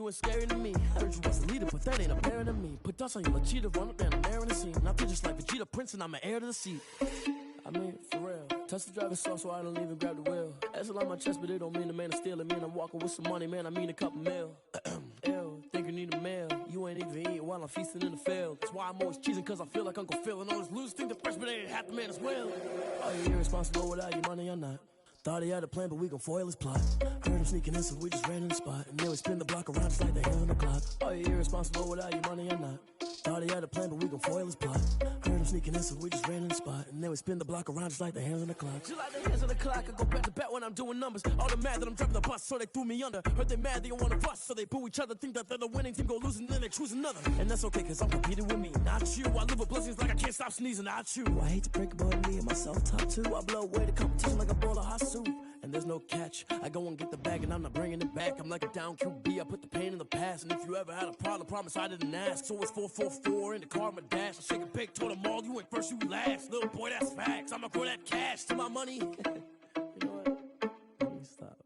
you ain't scary to me. I heard you was a leader, but that ain't apparent to me. Put dust on you like cheetah, run up down the in the scene. I feel just like Vegeta Prince and I'm an heir to the seat. I mean, for real. Touch the driver's soft so I don't even grab the wheel. That's a lot on my chest, but it don't mean the man is stealing. It mean I'm walking with some money, man. I mean a couple mil. Ew, think you need a meal. You ain't even eating while I'm feasting in the field. That's why I'm always cheesing, cause I feel like Uncle Phil. And all this loose think the freshman ain't half the man as well. Are you irresponsible without your money or not? Thought he had a plan, but we gon' foil his plot. Heard him sneaking in, so we just ran in the spot. And then we spin the block around just like the hands on the clock. Are you irresponsible without your money or not? Thought he had a plan, but we gon' foil his plot. Heard him sneaking in, so we just ran in the spot. And then we spin the block around just like the hands on the clock. Just like the hands on the clock, I go back to back when I'm doing numbers. All the mad that I'm driving the bus, so they threw me under. Heard they mad, they don't wanna bust, so they boo each other. Think that they're the winning team, go losing, then they choose another. And that's okay, cause I'm competing with me, not you. I live with blessings like I can't stop sneezing, not you. I hate to break it, but me and myself top two. I blow away the competition like a bowl of hot soup. And there's no catch. I go and get the bag and I'm not bringing it back. I'm like a down QB, I put the pain in the past. And if you ever had a problem, promise I didn't ask. So it's 444 in the car, my dash. I shake a big, told them all, you ain't first, you last. Little boy, that's facts. I'ma grow that cash to my money. You know what? Let me stop.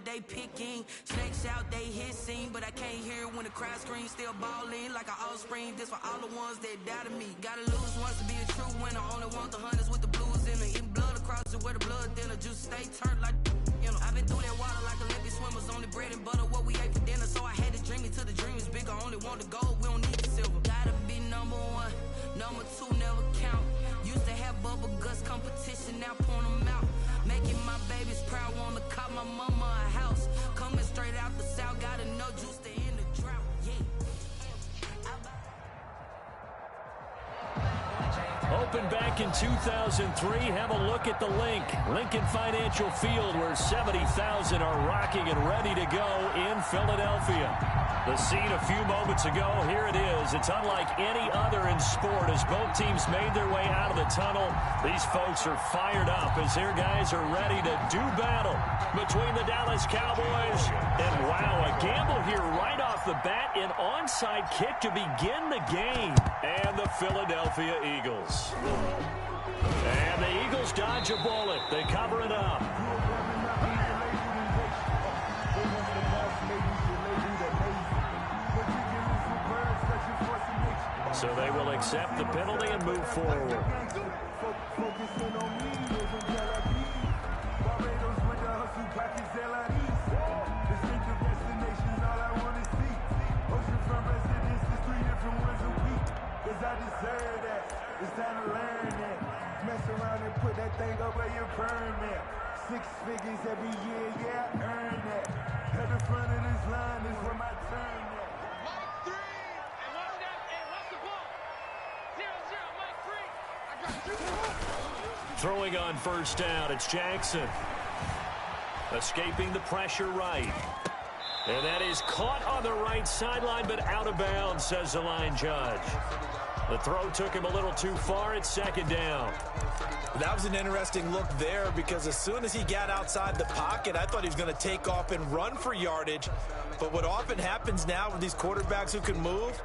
They picking snakes out, they hissing, but I can't hear when the crowd screams. Still balling like an offspring. This for all the ones that doubted me. Gotta lose once to be a true winner. Only want the hunters with the blues in it. Eating blood across it where the blood thinner. Juice stay turned like you know. I've been through that water like Olympic swimmers. Only bread and butter what we ate for dinner. So I had to dream it till the dream is bigger. Only want the gold, we don't need the silver. Gotta be number one, number two never count. Used to have bubble guts competition, now point them out. Making my babies proud, wanna cop my mama a house. Coming straight out the south, gotta know juice to end the drought. Yeah. Opened back in 2003. Have a look at the link. Lincoln Financial Field, where 70,000 are rocking and ready to go in Philadelphia. The scene a few moments ago, here it is. It's unlike any other in sport as both teams made their way out of the tunnel. These folks are fired up as their guys are ready to do battle between the Dallas Cowboys. And wow, a gamble here right off the bat, an onside kick to begin the game. And the Philadelphia Eagles. And the Eagles dodge a bullet. They cover it up. So they will accept the penalty and move forward. Mess around and put that thing over your permit. 6 figures every year, yeah, I earn that. At the front of this line is where my turn at. Mike 3, and what's that? And what's the ball? 0-0, Mike 3. I got you. Throwing on first down, it's Jackson. Escaping the pressure right. And that is caught on the right sideline, but out of bounds, says the line judge. The throw took him a little too far. It's second down. That was an interesting look there because as soon as he got outside the pocket, I thought he was going to take off and run for yardage. But what often happens now with these quarterbacks who can move,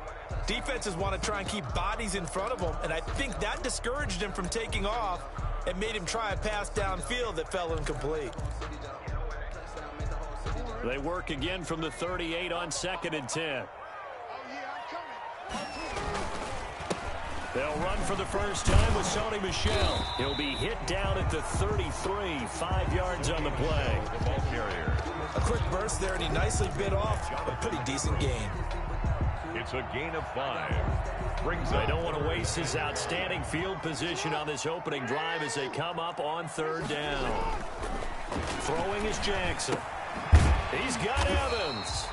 defenses want to try and keep bodies in front of them. And I think that discouraged him from taking off and made him try a pass downfield that fell incomplete. They work again from the 38 on 2nd and 10. They'll run for the first time with Sony Michel. He'll be hit down at the 33, 5 yards on the play. A quick burst there, and he nicely bit off a pretty decent gain. It's a gain of 5. They don't want to waste his outstanding field position on this opening drive as they come up on 3rd down. Throwing is Jackson. He's got Evans.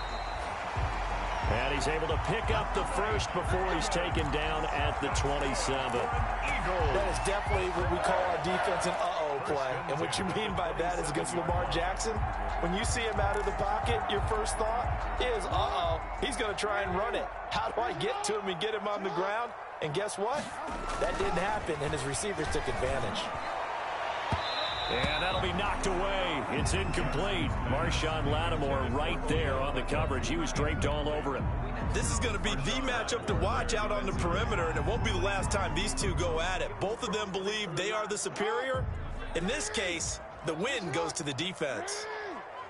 And he's able to pick up the first before he's taken down at the 27. That is definitely what we call our defense an uh-oh play. And what you mean by that is against Lamar Jackson, when you see him out of the pocket, your first thought is, uh-oh, he's going to try and run it. How do I get to him and get him on the ground? And guess what? That didn't happen, and his receivers took advantage. And that'll be knocked away. It's incomplete. Marshawn Lattimore right there on the coverage. He was draped all over him. This is going to be the matchup to watch out on the perimeter, and it won't be the last time these two go at it. Both of them believe they are the superior. In this case, the win goes to the defense.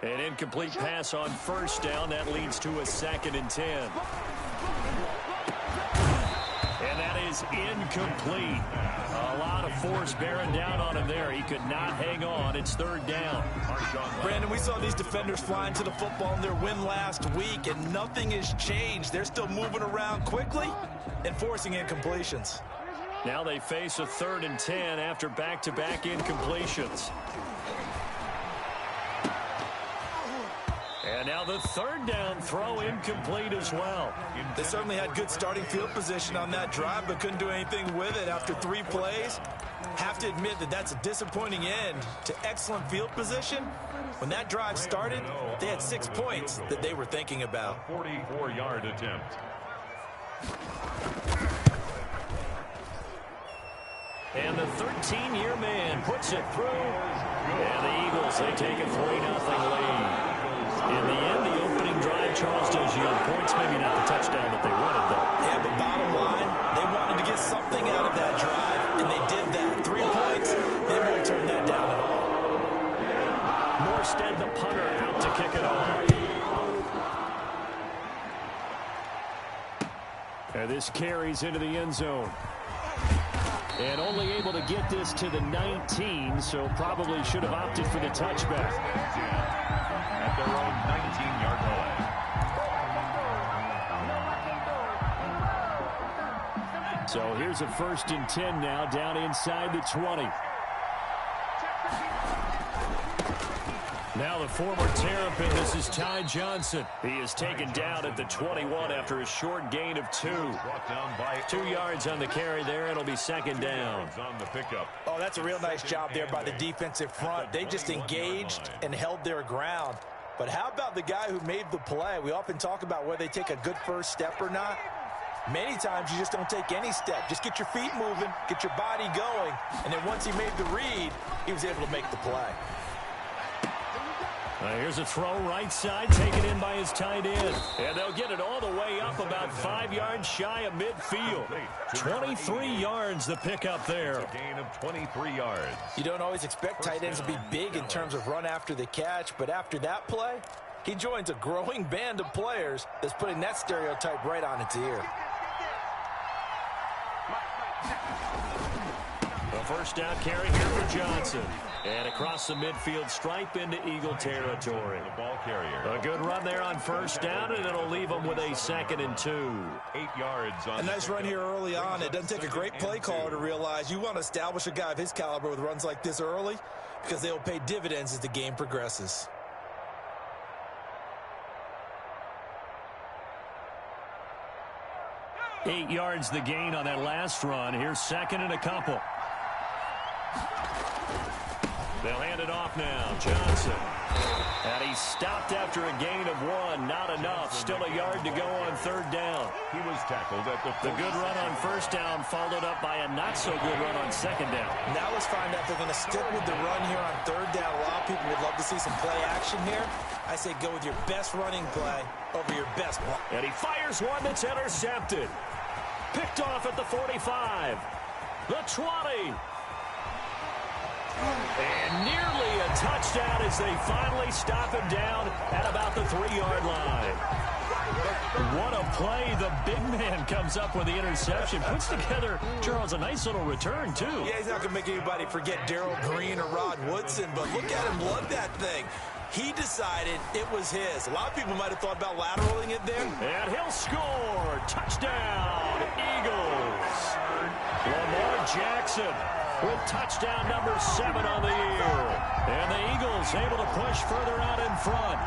An incomplete pass on first down. That leads to a 2nd and 10. And that is incomplete. A lot of force bearing down on him there. He could not hang on. It's 3rd down. Brandon, we saw these defenders flying to the football in their win last week, and nothing has changed. They're still moving around quickly and forcing incompletions. Now they face a 3rd and 10 after back-to-back incompletions. And now the 3rd down throw incomplete as well. They certainly had good starting field position on that drive, but couldn't do anything with it after 3 plays. Have to admit that that's a disappointing end to excellent field position. When that drive started, they had 6 points that they were thinking about. 44-yard attempt. And the 13-year man puts it through. And the Eagles, they take a 3-0 lead. In the end, the opening drive, Charles does yield points. Maybe not the touchdown that they wanted, though. Yeah, but bottom line, they wanted to get something out of that drive, and they did that. 3 points, they won't turn that down at all. Morstead, the punter, out to kick it off. And this carries into the end zone. And only able to get this to the 19, so probably should have opted for the touchback. At their own 19-yard line. So here's a 1st and 10 now, down inside the 20. Now the former Terrapin, this is Ty Johnson. He is taken down at the 21 after a short gain of 2. 2 yards on the carry there. It'll be 2nd down. On the pickup. Oh, that's a real nice job there by the defensive front. They just engaged and held their ground. But how about the guy who made the play? We often talk about whether they take a good first step or not. Many times you just don't take any step. Just get your feet moving, get your body going, and then once he made the read, he was able to make the play. Here's a throw right side, taken in by his tight end. And they'll get it all the way up about 5 yards shy of midfield. 23 yards the pickup there. A gain of 23 yards. You don't always expect tight ends to be big in terms of run after the catch, but after that play, he joins a growing band of players that's putting that stereotype right on its ear. A first down carry here for Johnson. And across the midfield stripe into Eagle territory. The ball carrier. A good run there on first down, and it'll leave them with a 2nd and 2. 8 yards on a nice run here early on. It doesn't take a great play caller to realize you want to establish a guy of his caliber with runs like this early because they will pay dividends as the game progresses. Eight yards the gain on that last run. Here's 2nd and a couple. They'll hand it off now. Johnson. And he stopped after a gain of 1. Not enough. Still a yard to go on 3rd down. He was tackled at the good run on first down, followed up by a not-so-good run on 2nd down. Now let's find out if they're going to stick with the run here on 3rd down. A lot of people would love to see some play action here. I say go with your best running play over your best ball. And he fires one that's intercepted. Picked off at the 45. The 20. And nearly a touchdown as they finally stop him down at about the 3-yard line. What a play. The big man comes up with the interception. Puts together, Charles, a nice little return, too. Yeah, he's not going to make anybody forget Darrell Green or Rod Woodson, but look at him lug that thing. He decided it was his. A lot of people might have thought about lateraling it there. And he'll score. Touchdown, Eagles. Lamar Jackson with touchdown number 7 on the year. And the Eagles able to push further out in front.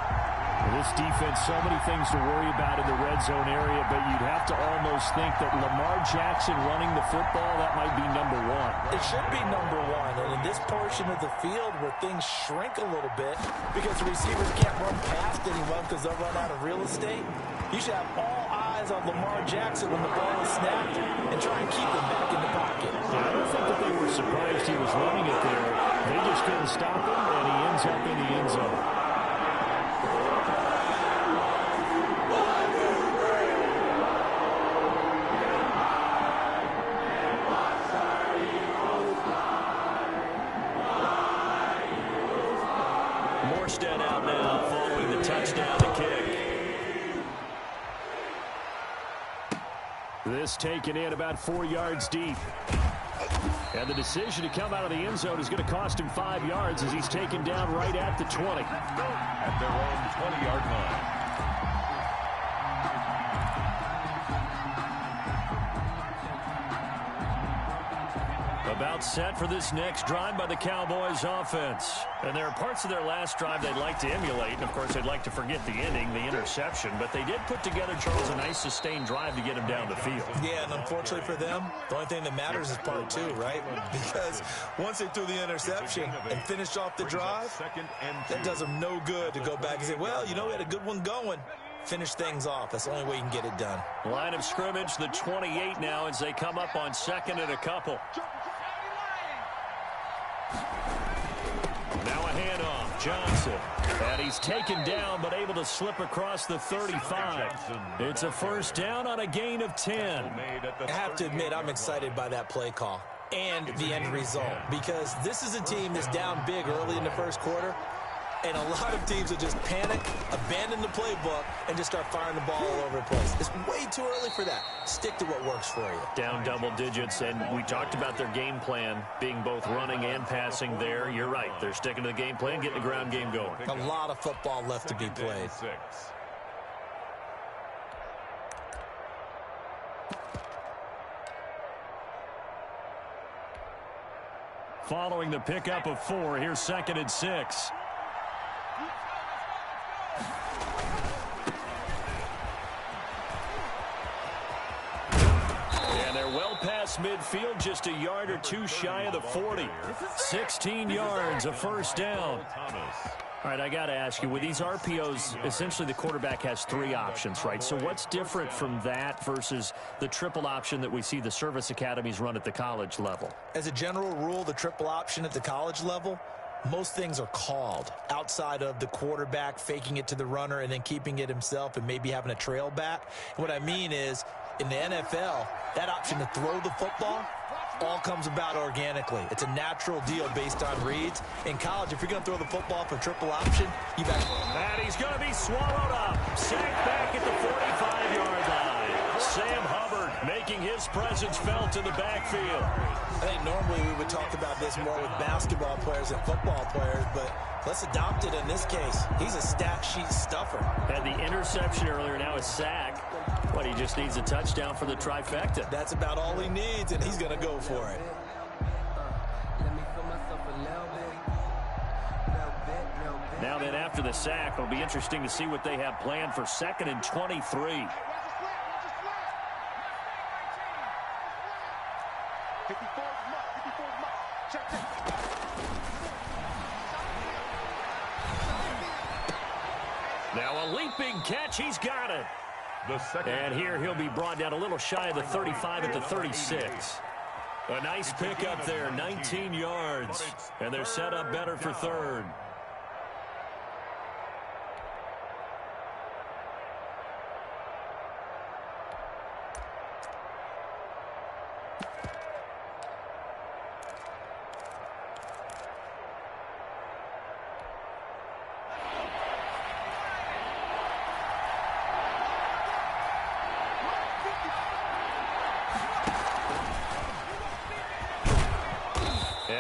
This defense, so many things to worry about in the red zone area, but you'd have to almost think that Lamar Jackson running the football, that might be number 1. It should be number 1, and in this portion of the field where things shrink a little bit because the receivers can't run past anyone because they'll run out of real estate, you should have all eyes on Lamar Jackson when the ball is snapped and try and keep him back in the pocket. I don't think that they were surprised he was running it there. They just couldn't stop him, and he ends up in the end zone. Morstead out now following the touchdown to kick. This taken in about 4 yards deep. And the decision to come out of the end zone is going to cost him 5 yards as he's taken down right at the 20. At their own 20-yard line. About set for this next drive by the Cowboys offense. And there are parts of their last drive they'd like to emulate. And, of course, they'd like to forget the inning, the interception. But they did put together, Charles, a nice sustained drive to get him down the field. Yeah, and unfortunately for them, the only thing that matters is part 2, right? Because once they threw the interception and finished off the drive, that does them no good to go back and say, well, you know, we had a good one going. Finish things off. That's the only way you can get it done. Line of scrimmage, the 28 now as they come up on 2nd and a couple. Now a handoff, Johnson. And he's taken down but able to slip across the 35. It's a first down on a gain of 10. I have to admit, I'm excited by that play call and the end result because this is a team that's down big early in the first quarter. And a lot of teams will just panic, abandon the playbook, and just start firing the ball all over the place. It's way too early for that. Stick to what works for you. Down double digits, and we talked about their game plan being both running and passing there. You're right. They're sticking to the game plan, getting the ground game going. A lot of football left to be played. Following the pickup of 4, here's 2nd and 6. Past midfield, just a yard or 2 shy of the 40. 16 yards, a first down. All right, I got to ask you, with these RPOs, essentially the quarterback has 3 options, right? So what's different from that versus the triple option that we see the service academies run at the college level? As a general rule, the triple option at the college level, most things are called outside of the quarterback faking it to the runner and then keeping it himself and maybe having a trail back. And what I mean is, in the NFL, that option to throw the football all comes about organically. It's a natural deal based on reads. In college, if you're going to throw the football for triple option, you better. And he's going to be swallowed up. Sacked back at the 45-yard line. Sam Hubbard making his presence felt in the backfield. I think normally we would talk about this more with basketball players and football players, but let's adopt it in this case. He's a stat sheet stuffer. Had the interception earlier, now a sack. But he just needs a touchdown for the trifecta. That's about all he needs, and he's going to go for it. Now then, after the sack, it'll be interesting to see what they have planned for 2nd and 23. Now a leaping catch. He's got it. And here he'll be brought down a little shy of the 35 at the 36. A nice pickup there, 19 yards. And they're set up better for 3rd.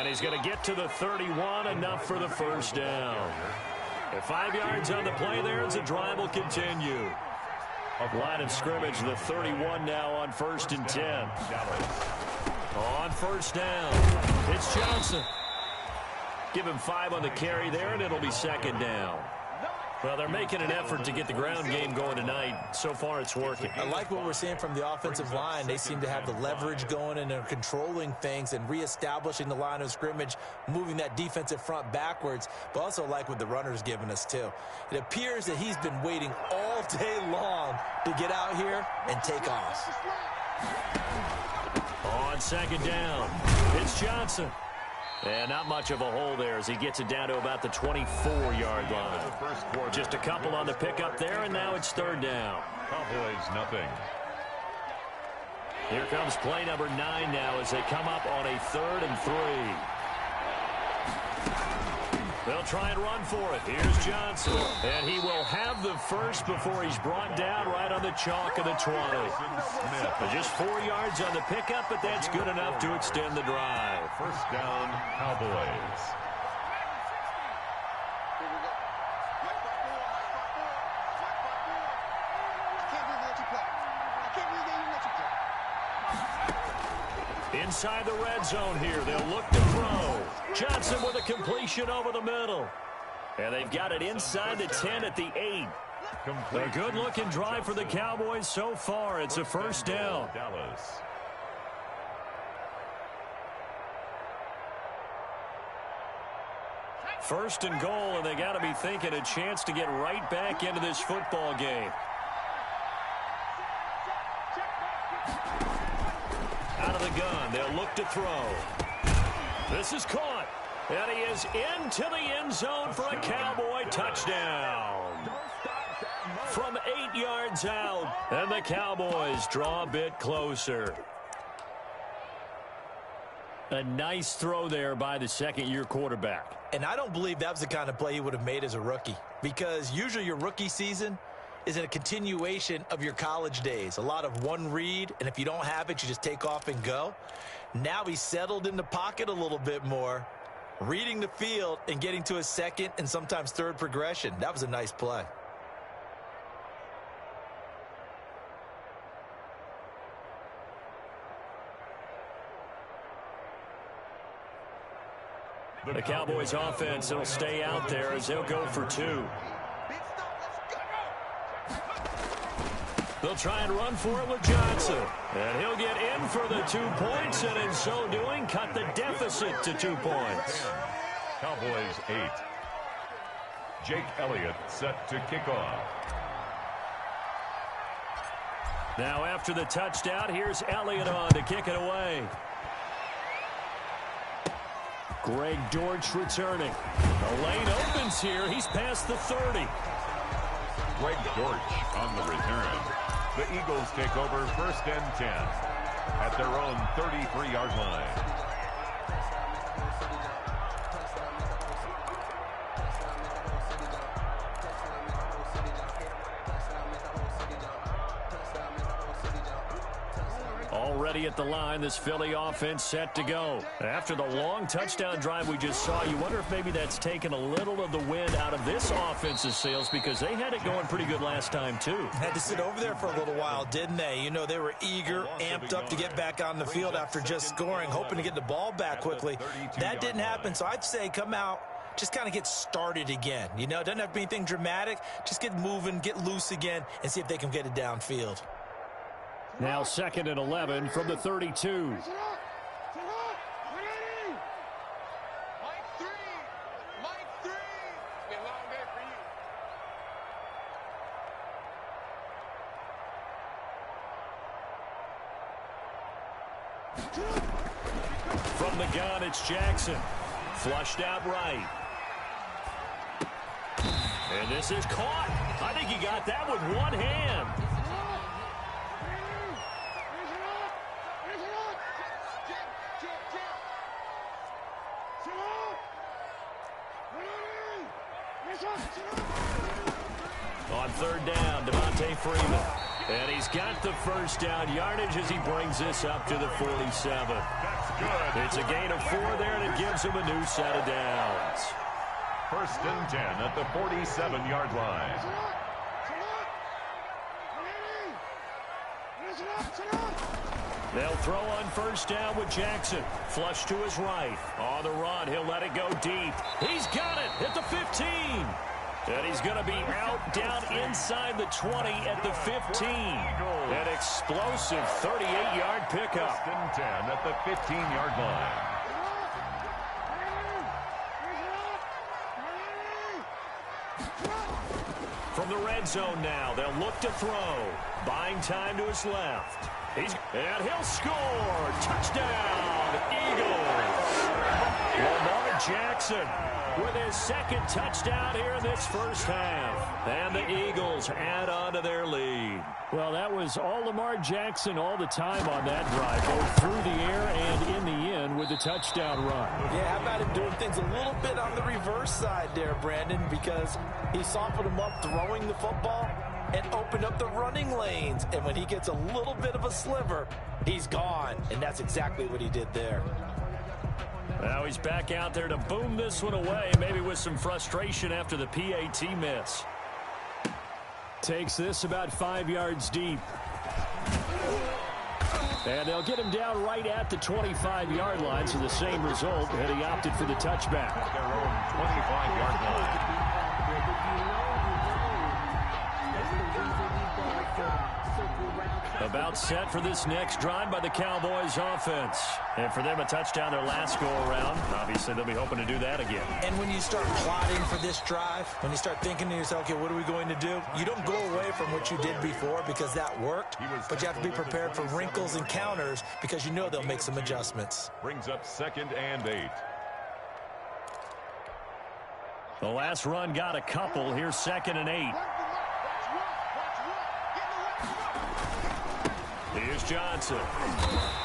He's going to get to the 31, enough for the first down. At 5 yards on the play there as the drive will continue. Line of scrimmage, the 31 now on 1st and 10. On 1st down, it's Johnson. Give him 5 on the carry there, and it'll be 2nd down. Well, they're making an effort to get the ground game going tonight. So far, it's working. I like what we're seeing from the offensive line. They seem to have the leverage going, and they're controlling things and reestablishing the line of scrimmage, moving that defensive front backwards, but also like what the runner's giving us, too. It appears that he's been waiting all day long to get out here and take off. On 2nd down, it's Johnson. And not much of a hole there as he gets it down to about the 24-yard line. Just a couple on the pickup there, and now it's 3rd down. Cowboys, nothing. Here comes play number 9 now as they come up on a 3rd and 3. They'll try and run for it. Here's Johnson. And he will have the first before he's brought down right on the chalk of the 20. Just 4 yards on the pickup, but that's good enough to extend the drive. 1st down, Cowboys. Inside the red zone here, they'll look to throw. Johnson with a completion over the middle. And they've got it inside the 10 at the 8. A good-looking drive for the Cowboys so far. It's a 1st down. Dallas. First and goal, and they got to be thinking a chance to get right back into this football game. Out of the gun, they'll look to throw. This is caught, and he is into the end zone for a Cowboy touchdown. From 8 yards out, and the Cowboys draw a bit closer. A nice throw there by the 2nd-year quarterback. And I don't believe that was the kind of play he would have made as a rookie, because usually your rookie season is in a continuation of your college days. A lot of one read, and if you don't have it, you just take off and go. Now he's settled in the pocket a little bit more, reading the field and getting to a 2nd and sometimes 3rd progression. That was a nice play. The Cowboys offense will stay out there as they'll go for 2. They'll try and run for it with Johnson. And he'll get in for the 2 points, and in so doing, cut the deficit to 2 points. Cowboys 8. Jake Elliott set to kick off. Now after the touchdown, here's Elliott on to kick it away. Greg Dortch returning. The lane opens here. He's past the 30. Greg Dortch on the return. The Eagles take over 1st and 10 at their own 33-yard line. Already at the line, this Philly offense set to go. After the long touchdown drive we just saw, you wonder if maybe that's taken a little of the wind out of this offense's sails, because they had it going pretty good last time too. Had to sit over there for a little while, didn't they? You know, they were eager, amped up to get back on the field after just scoring, hoping to get the ball back quickly. That didn't happen, so I'd say come out, just kind of get started again. You know, it doesn't have to be anything dramatic. Just get moving, get loose again, and see if they can get it downfield. Now 2nd and 11 from the 32. From the gun, it's Jackson. Flushed out right. And this is caught. I think he got that with one hand. On 3rd down, Devontae Freeman. And he's got the 1st down yardage as he brings this up to the 47. That's good. It's a gain of 4 there, and it gives him a new set of downs. 1st and 10 at the 47-yard line. They'll throw on 1st down with Jackson. Flush to his right. On the run, he'll let it go deep. He's got it at the 15. And he's going to be out down inside the 20 at the 15. An explosive 38-yard pickup. 1st and 10 at the 15-yard line. From the red zone now, they'll look to throw. Buying time to his left. And he'll score. Touchdown, Eagles. Lamar Jackson with his 2nd touchdown here in this 1st half. And the Eagles add on to their lead. Well, that was all Lamar Jackson all the time on that drive, both through the air and in the end with the touchdown run. Yeah, how about him doing things a little bit on the reverse side there, Brandon, because he softened him up throwing the football and opened up the running lanes. And when he gets a little bit of a sliver, he's gone. And that's exactly what he did there. Now he's back out there to boom this one away, maybe with some frustration after the PAT miss. Takes this about 5 yards deep. And they'll get him down right at the 25-yard line, so the same result, and he opted for the touchback. Their own 25-yard line. About set for this next drive by the Cowboys offense. And for them, a touchdown their last go-around. Obviously, they'll be hoping to do that again. And when you start plotting for this drive, when you start thinking to yourself, okay, what are we going to do? You don't go away from what you did before because that worked, but you have to be prepared for wrinkles and counters because you know they'll make some adjustments. Brings up 2nd and 8. The last run got a couple. Here's 2nd and 8. Here's Johnson.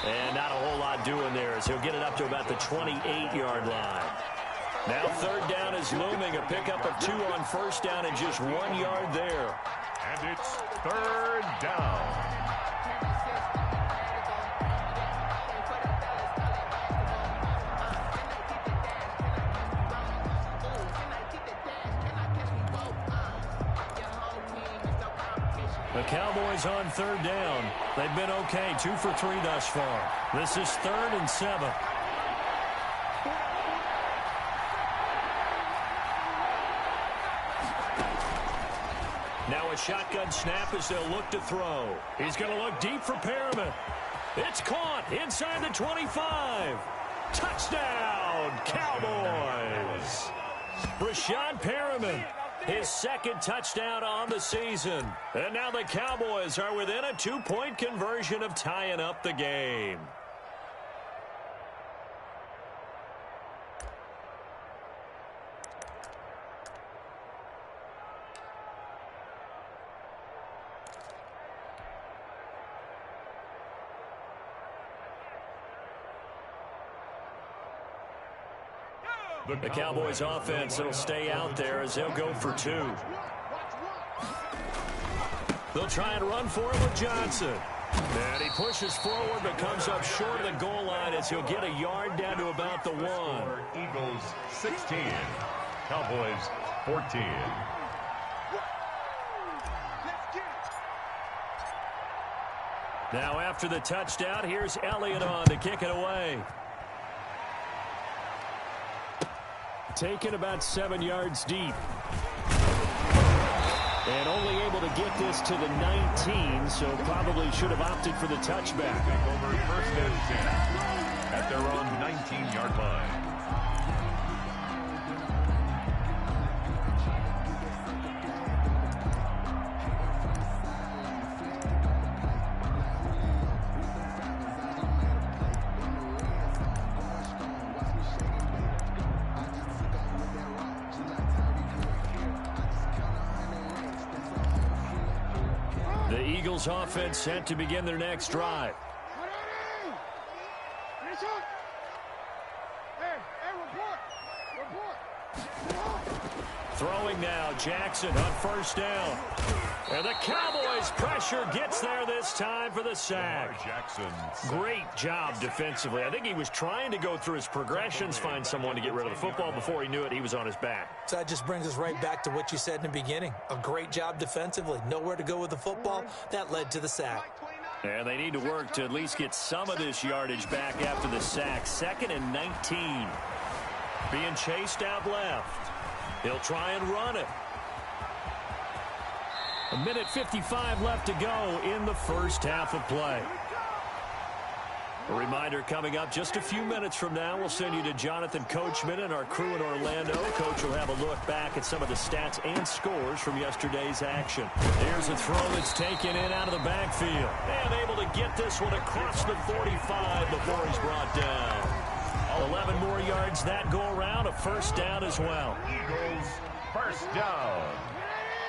And not a whole lot doing there as he'll get it up to about the 28-yard line. Now 3rd down is looming. A pickup of 2 on 1st down and just 1 yard there. And it's 3rd down. The Cowboys on 3rd down. They've been okay, 2 for 3 thus far. This is 3rd and 7. Now a shotgun snap as they'll look to throw. He's going to look deep for Perriman. It's caught inside the 25. Touchdown, Cowboys. Rashad Perriman His second touchdown on the season. And now the Cowboys are within a 2-point conversion of tying up the game. The Cowboys offense will stay out there as they'll go for 2. They'll try and run for it with Johnson. And he pushes forward but comes up short of the goal line as he'll get a yard down to about the 1. Eagles 16, Cowboys 14. Now after the touchdown, here's Elliott on to kick it away. Taken about 7 yards deep. And only able to get this to the 19, so probably should have opted for the touchback. Over first and 10 at their own 19-yard line. Eagles offense set to begin their next drive. Throwing now, Jackson on first down. And the Cowboys pressure gets there this time for the sack. Great job defensively. I think he was trying to go through his progressions, find someone to get rid of the football. Before he knew it, he was on his back. So that just brings us right back to what you said in the beginning. A great job defensively. Nowhere to go with the football. That led to the sack. And they need to work to at least get some of this yardage back after the sack. 2nd and 19. Being chased out left. He'll try and run it. 1:55 left to go in the first half of play. A reminder coming up just a few minutes from now. We'll send you to Jonathan Coachman and our crew in Orlando. Coach will have a look back at some of the stats and scores from yesterday's action. Here's a throw that's taken in out of the backfield. And able to get this one across the 45 before he's brought down. 11 more yards that go around. A first down as well. Eagles first down.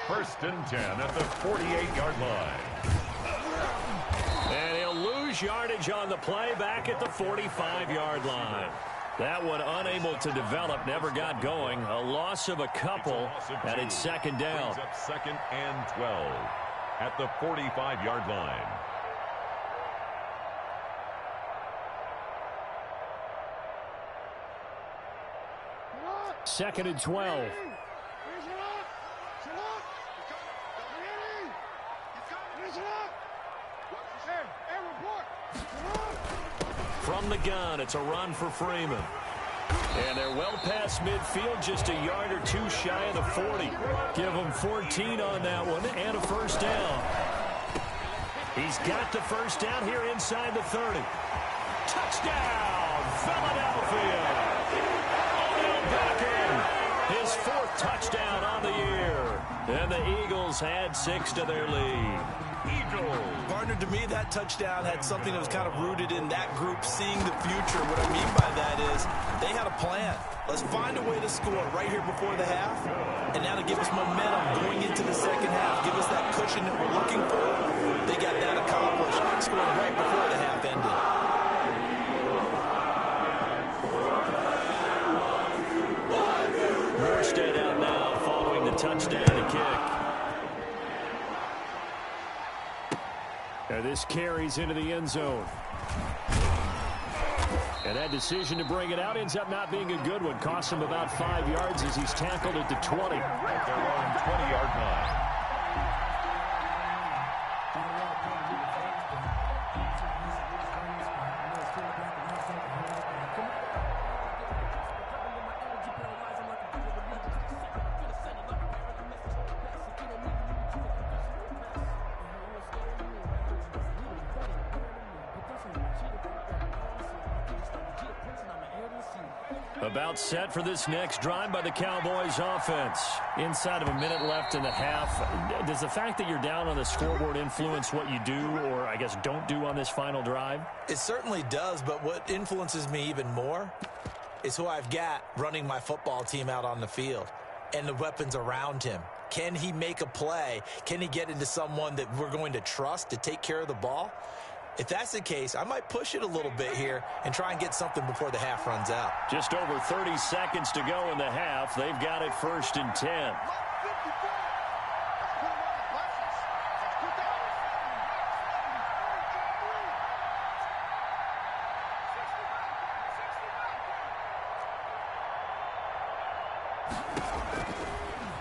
1st and 10 at the 48-yard line. And he'll lose yardage on the play back at the 45-yard line. That one unable to develop, never got going. A loss of a couple, and it's 2nd down. Up 2nd and 12 at the 45-yard line. Second and 12. From the gun, it's a run for Freeman. And they're well past midfield, just a yard or two shy of the 40. Give them 14 on that one and a first down. He's got the first down here inside the 30. Touchdown, Philadelphia. His 4th touchdown on the year. And the Eagles add 6 to their lead. Partner, to me, that touchdown had something that was kind of rooted in that group seeing the future. What I mean by that is they had a plan. Let's find a way to score right here before the half. And now to give us momentum going into the second half. Give us that cushion that we're looking for. They got that accomplished. Scored right before the half ended. Morstead out now following the touchdown to kick. And this carries into the end zone. And that decision to bring it out ends up not being a good one. Costs him about 5 yards as he's tackled at the 20. At their own 20-yard line. About set for this next drive by the Cowboys offense. Inside of a minute left in the half. Does the fact that you're down on the scoreboard influence what you do, or I guess don't do on this final drive? It certainly does, but what influences me even more is who I've got running my football team out on the field and the weapons around him. Can he make a play? Can he get into someone that we're going to trust to take care of the ball? If that's the case, I might push it a little bit here and try and get something before the half runs out. Just over 30 seconds to go in the half. They've got it 1st and 10.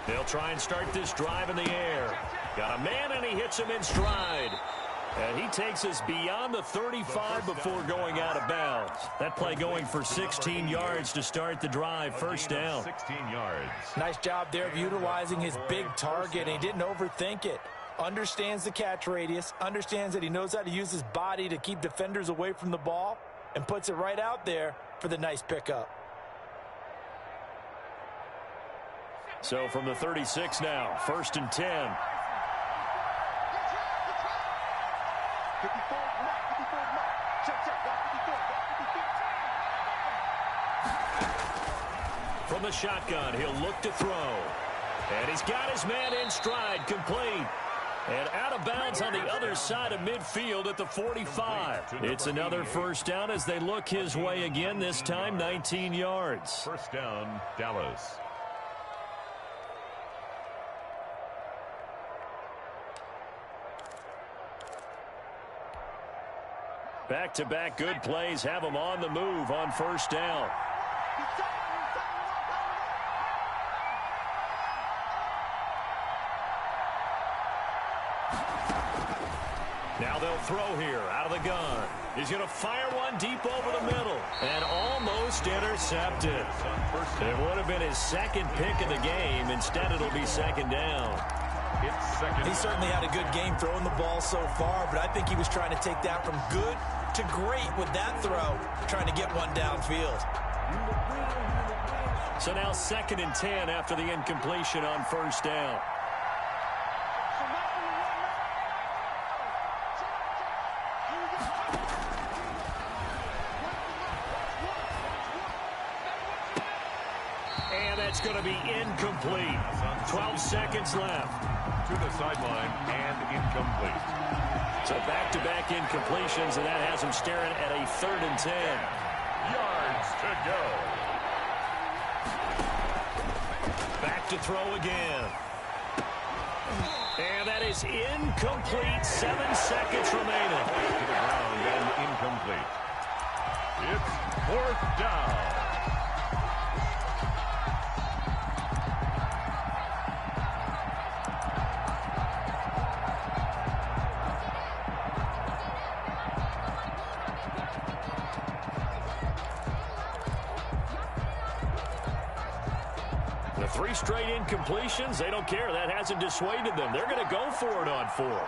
They'll try and start this drive in the air. Got a man, and he hits him in stride. And he takes us beyond the 35 before going out of bounds. That play going for 16 yards to start the drive. 1st down. 16 yards. Nice job there of utilizing his big target, and he didn't overthink it. Understands the catch radius, understands that he knows how to use his body to keep defenders away from the ball, and puts it right out there for the nice pickup. So from the 36 now, 1st and 10. From the shotgun, he'll look to throw. And he's got his man in stride, complete. And out of bounds on the other side of midfield at the 45. It's another 1st down as they look his way again, this time 19 yards. 1st down, Dallas. Back-to-back good plays have him on the move on 1st down. Now they'll throw here out of the gun. He's going to fire one deep over the middle and almost intercepted. It would have been his 2nd pick of the game. Instead, it'll be 2nd down. He certainly had a good game throwing the ball so far, but I think he was trying to take that from good to great with that throw, trying to get one downfield. So now 2nd and 10 after the incompletion on 1st down. And that's going to be incomplete. 12 seconds left. To the sideline and incomplete. So back-to-back incompletions, and that has him staring at a 3rd and 10. Yards to go. Back to throw again. And that is incomplete. 7 seconds remaining. To the ground and incomplete. It's 4th down. The 3 straight incompletions, they don't care. That hasn't dissuaded them. They're going to go for it on 4th.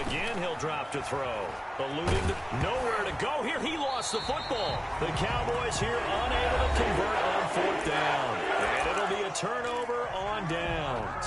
Again, he'll drop to throw. Eluding nowhere to go here. He lost the football. The Cowboys here unable to convert on 4th down. And it'll be a turnover on downs.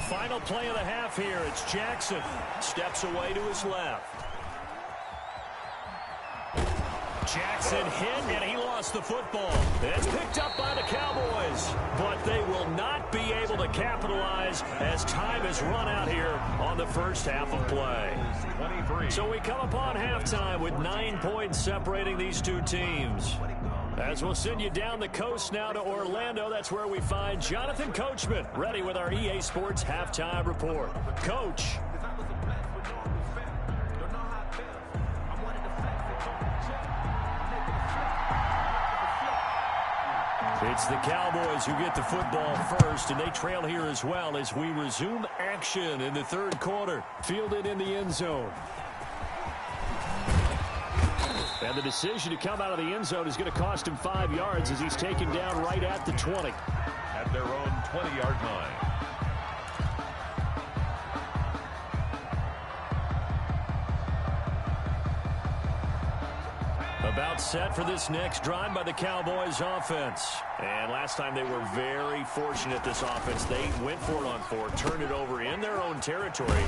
Final play of the half here. It's Jackson. Steps away to his left. Jackson hit, and he lost the football. It's picked up by the Cowboys, but they will not be able to capitalize as time has run out here on the 1st half of play. 23. So we come upon halftime with 9 points separating these two teams. As we'll send you down the coast now to Orlando, that's where we find Jonathan Coachman ready with our EA Sports Halftime Report. Coach. It's the Cowboys who get the football first, and they trail here as well as we resume action in the third quarter. Fielded in the end zone. And the decision to come out of the end zone is going to cost him 5 yards as he's taken down right at the 20. At their own 20-yard line. About set for this next drive by the Cowboys offense. And last time they were very fortunate, this offense. They went for it on 4, turned it over in their own territory,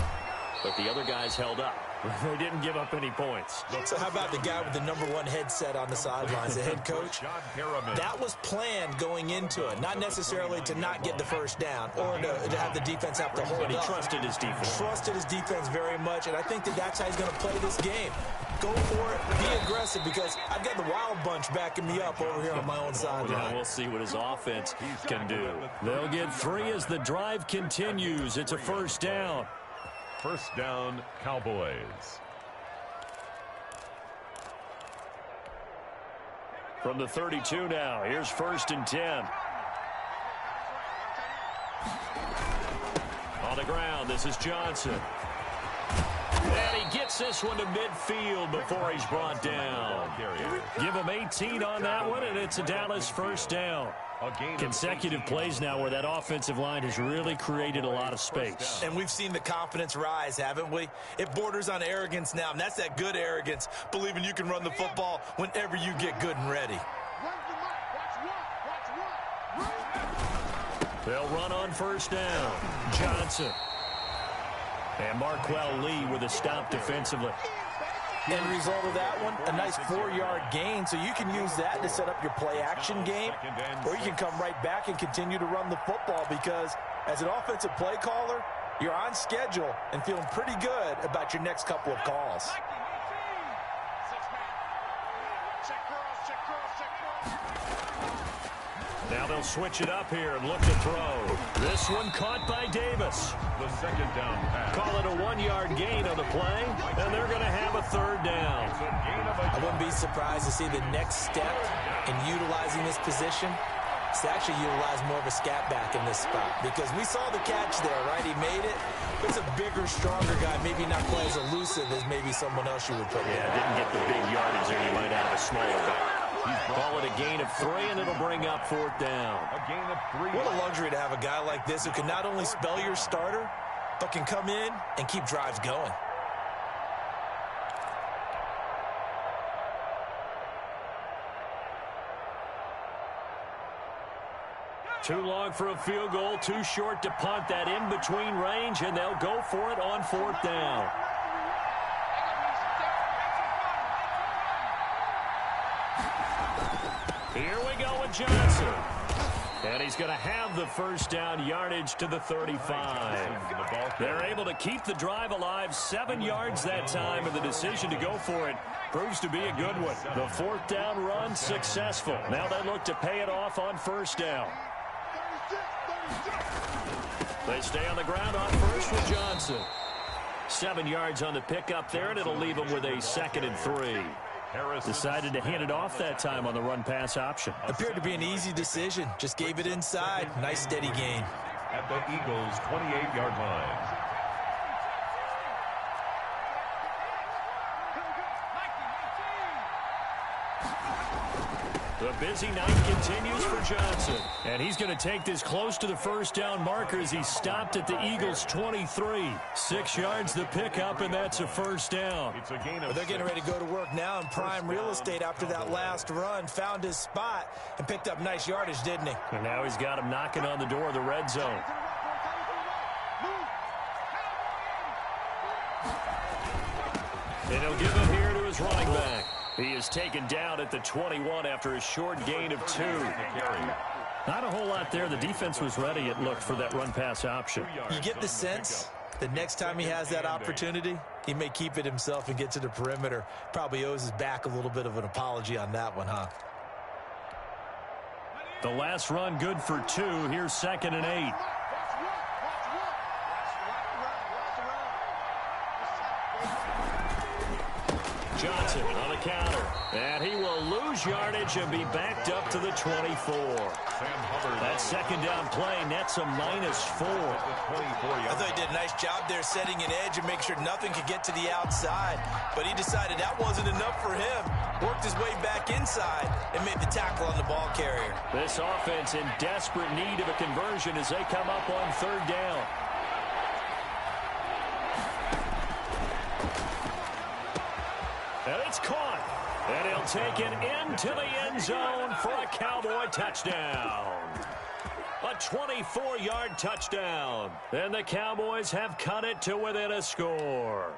but the other guys held up. They didn't give up any points. So how about the guy with the #1 headset on the sidelines, the head coach? That was planned going into it, not necessarily to not get the first down or to have the defense have to hold up. But he trusted his defense. Trusted his defense very much, and I think that's how he's going to play this game. Go for it, be aggressive, because I've got the wild bunch backing me up over here on my own sideline. We'll see what his offense can do. They'll get 3 as the drive continues. It's a first down. First down, Cowboys. From the 32 now, here's 1st and 10. On the ground, this is Johnson. And he gets this one to midfield before he's brought down. Give him 18 on that one, and it's a Dallas first down. Consecutive plays now where that offensive line has really created a lot of space. And we've seen the confidence rise, haven't we? It borders on arrogance now, and that's that good arrogance, believing you can run the football whenever you get good and ready. They'll run on first down. Johnson. And Marquell Lee with a stop defensively. End result of that one, a nice 4-yard gain, so you can use that to set up your play-action game, or you can come right back and continue to run the football, because as an offensive play caller, you're on schedule and feeling pretty good about your next couple of calls. Now they'll switch it up here and look to throw. This one caught by Davis. The second down pass. Call it a 1-yard gain on the play, and they're going to have a third down. I wouldn't be surprised to see the next step in utilizing this position is to actually utilize more of a scat back in this spot, because we saw the catch there, right? He made it. It's a bigger, stronger guy, maybe not quite as elusive as maybe someone else you would put in. Yeah, didn't get the big yardage there. You might have a smaller guy. Call it a gain of 3, and it'll bring up 4th down. A gain of 3. What a luxury to have a guy like this who can not only spell your starter, but can come in and keep drives going. Too long for a field goal, too short to punt. That in-between range, and they'll go for it on 4th down. Here we go with Johnson. And he's going to have the first down, yardage to the 35. They're able to keep the drive alive, 7 yards that time, and the decision to go for it proves to be a good one. The 4th down run successful. Now they look to pay it off on first down. They stay on the ground on first with Johnson. 7 yards on the pickup there, and it'll leave them with a 2nd and 3. Decided to hand it off that time on the run-pass option. Appeared to be an easy decision. Just gave it inside. Nice, steady gain. At the Eagles' 28-yard line. The busy night continues for Johnson. And he's going to take this close to the first down marker as he stopped at the Eagles' 23. 6 yards the pickup, and that's a first down. It's a gain of They're getting 6. ready to go to work now in prime real estate after that last run. Found his spot and picked up nice yardage, didn't he? And now he's got him knocking on the door of the red zone. And he'll give it here to his running back. He is taken down at the 21 after a short gain of 2. Not a whole lot there. The defense was ready, it looked, for that run-pass option. You get the sense the next time he has that opportunity, he may keep it himself and get to the perimeter. Probably owes his back a little bit of an apology on that one, huh? The last run good for 2. Here's 2nd and 8. Johnson on the counter. And he will lose yardage and be backed up to the 24. That second down play nets a -4. I thought he did a nice job there setting an edge and make sure nothing could get to the outside. But he decided that wasn't enough for him. Worked his way back inside and made the tackle on the ball carrier. This offense in desperate need of a conversion as they come up on third down. And it's caught. And he'll take it into the end zone for a Cowboy touchdown. A 24-yard touchdown. And the Cowboys have cut it to within a score.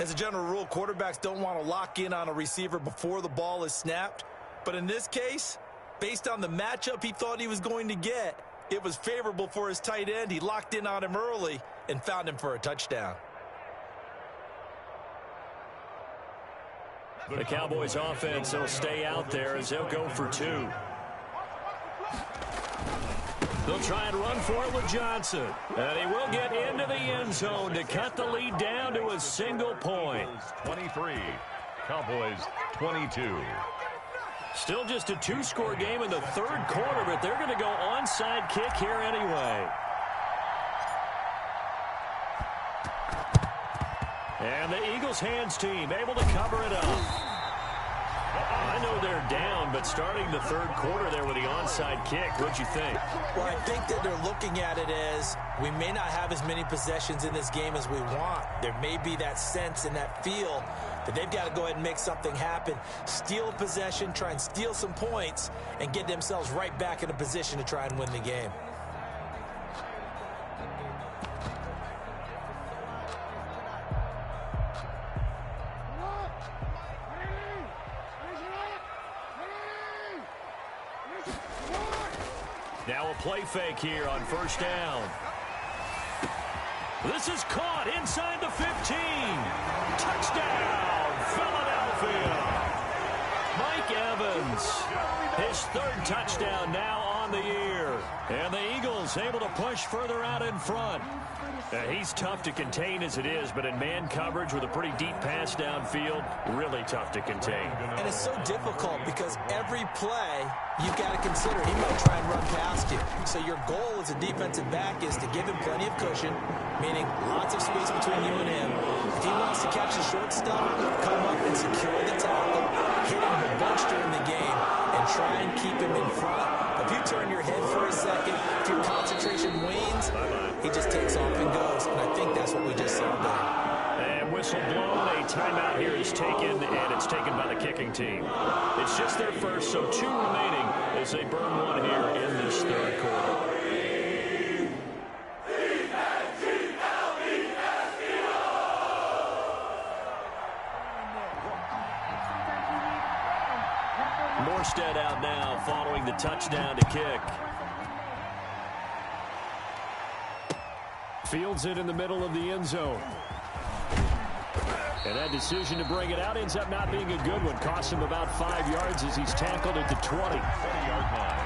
As a general rule, quarterbacks don't want to lock in on a receiver before the ball is snapped. But in this case, based on the matchup he thought he was going to get, it was favorable for his tight end. He locked in on him early and found him for a touchdown. The Cowboys offense will stay out there as they'll go for 2. They'll try and run for it with Johnson. And he will get into the end zone to cut the lead down to a single point. 23. Cowboys 22. Still just a 2-score game in the third quarter, but they're going to go onside kick here anyway. And the Eagles hands team able to cover it up. I know they're down, but starting the third quarter there with the onside kick, what'd you think? Well, I think that they're looking at it as we may not have as many possessions in this game as we want. There may be that sense and that feel that they've got to go ahead and make something happen, steal possession, try and steal some points, and get themselves right back in a position to try and win the game. Now a play fake here on first down. This is caught inside the 15. Touchdown, Philadelphia. Mike Evans, his third touchdown now on the year. And the Eagles able to push further out in front. He's tough to contain as it is, but in man coverage with a pretty deep pass downfield, really tough to contain. And it's so difficult because every play you've got to consider he might try and run past you. So your goal as a defensive back is to give him plenty of cushion, meaning lots of space between you and him. If he wants to catch the short stuff, come up and secure the tackle, hit him a bunch during the game, and try and keep him in front. If you turn your head for a second, if your concentration wanes, he just takes off and goes. And I think that's what we just saw there. And whistle blown, a timeout here is taken, and it's taken by the kicking team. It's just their first, so 2 remaining as they burn one here in this third quarter. Morstead out now following the touchdown to kick. Fields it in the middle of the end zone. And that decision to bring it out ends up not being a good one. Costs him about 5 yards as he's tackled at the 20-yard line.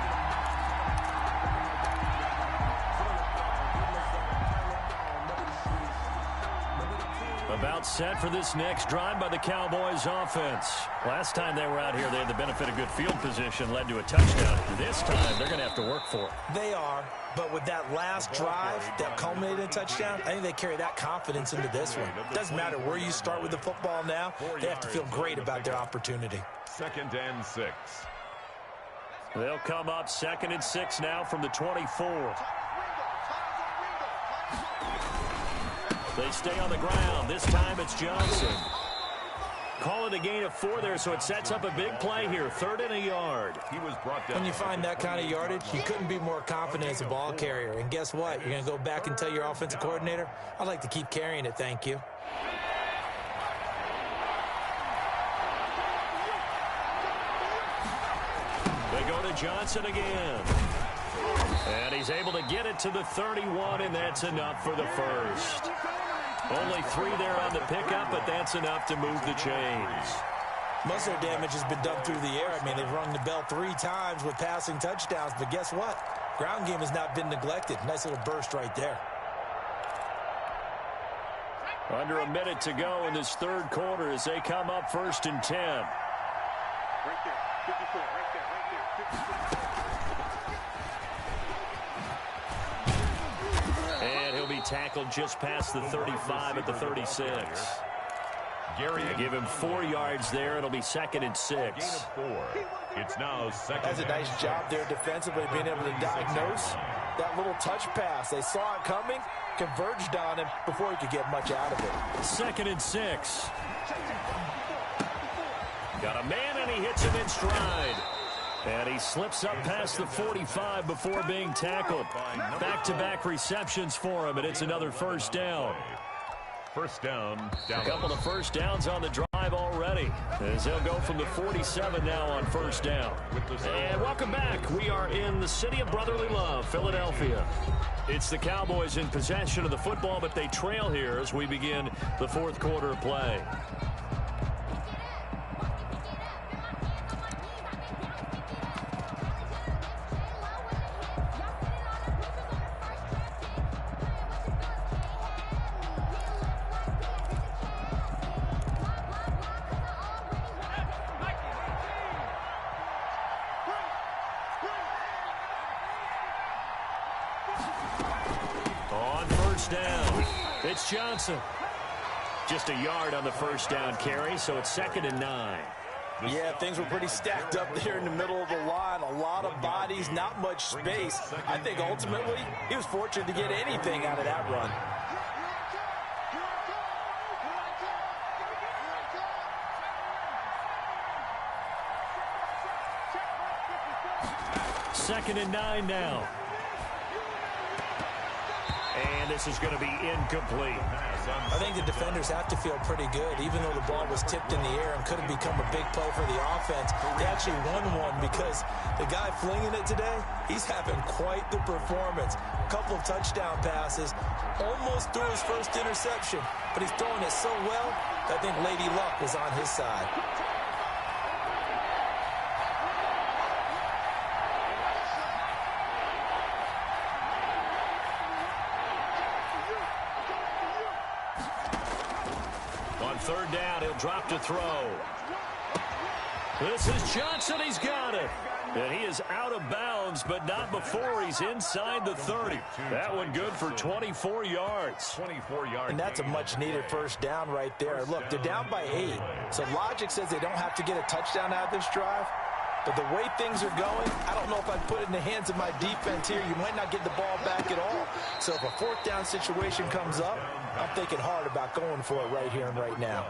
About set for this next drive by the Cowboys offense. Last time they were out here, they had the benefit of good field position, led to a touchdown. This time, they're going to have to work for it. They are, but with that last drive that culminated in a touchdown, I think they carry that confidence into this one. It doesn't matter where you start with the football now. They have to feel great about their opportunity. 2nd and 6. They'll come up 2nd and 6 now from the 24. They stay on the ground. This time it's Johnson. Call it a gain of 4 there, so it sets up a big play here. 3rd and a yard. He was brought down. When you find that kind of yardage, you couldn't be more confident as a ball carrier. And guess what? You're going to go back and tell your offensive coordinator, I'd like to keep carrying it, thank you. They go to Johnson again. And he's able to get it to the 31, and that's enough for the first. Only 3 there on the pickup, but that's enough to move the chains. Most of their damage has been done through the air. I mean, they've rung the bell 3 times with passing touchdowns, but guess what? Ground game has not been neglected. Nice little burst right there. Under a minute to go in this third quarter as they come up 1st and 10. Right there, 54, right there, 54. And he'll be tackled just past the 35 at the 36. They give him 4 yards there. It'll be 2nd and 6. Gain of 4. It's now 2nd. That's a nice job there defensively, being able to diagnose that little touch pass. They saw it coming, converged on him before he could get much out of it. 2nd and 6. Got a man, and he hits him in stride. And he slips up past the 45 before being tackled. Back-to-back receptions for him, and it's another first down. First down. A couple of first downs on the drive already, as they'll go from the 47 now on first down. And welcome back. We are in the city of brotherly love, Philadelphia. It's the Cowboys in possession of the football, but they trail here as we begin the fourth quarter of play. Down. It's Johnson. Just a yard on the first down carry, so it's 2nd and 9. Yeah, things were pretty stacked up there in the middle of the line. A lot of bodies, not much space. I think ultimately he was fortunate to get anything out of that run. Second and 9 now. And this is going to be incomplete. I think the defenders have to feel pretty good. Even though the ball was tipped in the air and could have become a big play for the offense, they actually won one because the guy flinging it today, he's having quite the performance. A couple of touchdown passes, almost threw his first interception, but he's throwing it so well that I think Lady Luck was on his side. Third down, he'll drop to throw. This is Johnson, he's got it. And he is out of bounds, but not before he's inside the 30. That one good for 24 yards. 24 yards. And that's a much-needed first down right there. Look, they're down by 8. So logic says they don't have to get a touchdown out of this drive. But the way things are going, I don't know if I'd put it in the hands of my defense here. You might not get the ball back at all. So if a fourth down situation comes up, I'm thinking hard about going for it right here and right now.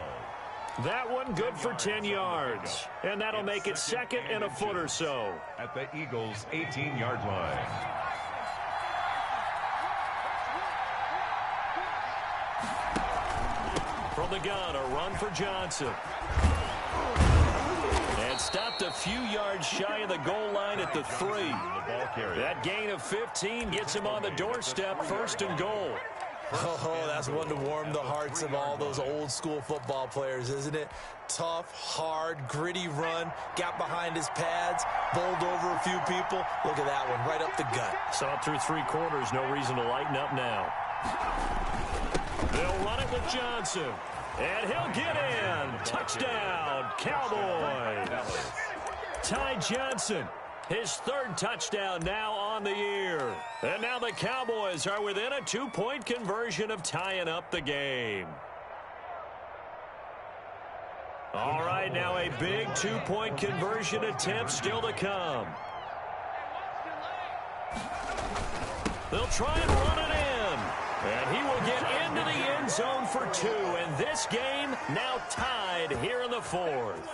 That one good for 10 yards. And that'll make it 2nd and a foot or so. At the Eagles' 18-yard line. From the gun, a run for Johnson. And stopped a few yards shy of the goal line at the 3. That gain of 15 gets him on the doorstep, 1st and goal. Oh, that's one to warm the hearts of all those old-school football players, isn't it? Tough, hard, gritty run, got behind his pads, bowled over a few people. Look at that one, right up the gut. Saw it through 3 quarters, no reason to lighten up now. They'll run it with Johnson, and he'll get in. Touchdown, Cowboys. Ty Johnson. His 3rd touchdown now on the year. And now the Cowboys are within a 2-point conversion of tying up the game. All right, now a big 2-point conversion attempt still to come. They'll try and run it in. And he will get into the end zone for 2. And this game now tied here in the 4th.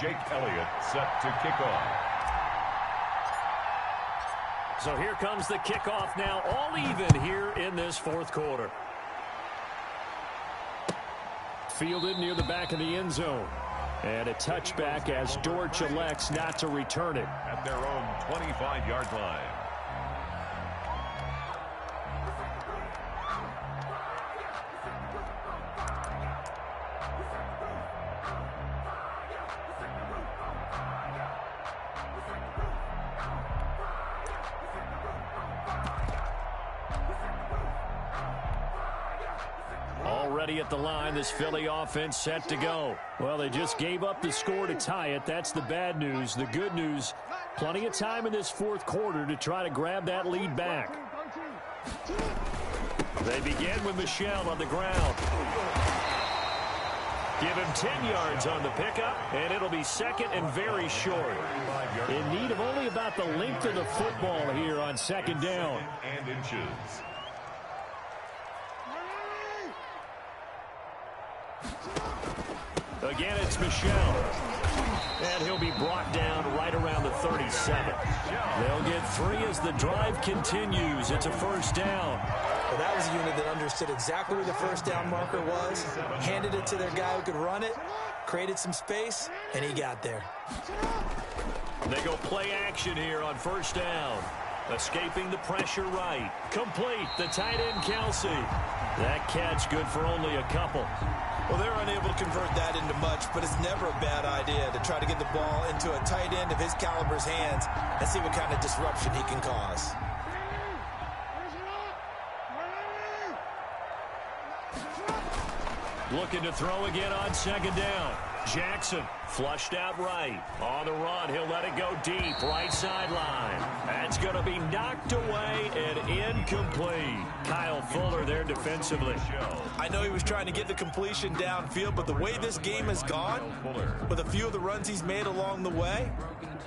Jake Elliott set to kick off. So here comes the kickoff now, all even here in this 4th quarter. Fielded near the back of the end zone. And a touchback as Dortch elects not to return it. At their own 25-yard line. ready at the line. This Philly offense set to go. Well, they just gave up the score to tie it. That's the bad news. The good news, plenty of time in this fourth quarter to try to grab that lead back. They begin with Michel on the ground. Give him 10 yards on the pickup, and it'll be second and very short. In need of only about the length of the football here on second down. And inches. Again, it's Michel. And he'll be brought down right around the 37. They'll get 3 as the drive continues. It's a first down. Well, that was a unit that understood exactly where the first down marker was, handed it to their guy who could run it, created some space, and he got there. They go play action here on first down. Escaping the pressure right. Complete. The tight end, Kelsey. That catch good for only a couple. Well, they're unable to convert that into much, but it's never a bad idea to try to get the ball into a tight end of his caliber's hands and see what kind of disruption he can cause. Looking to throw again on second down. Jackson flushed out right. On the run, he'll let it go deep. Right sideline. That's going to be knocked away and incomplete. Kyle Fuller there defensively. I know he was trying to get the completion downfield, but the way this game has gone, with a few of the runs he's made along the way,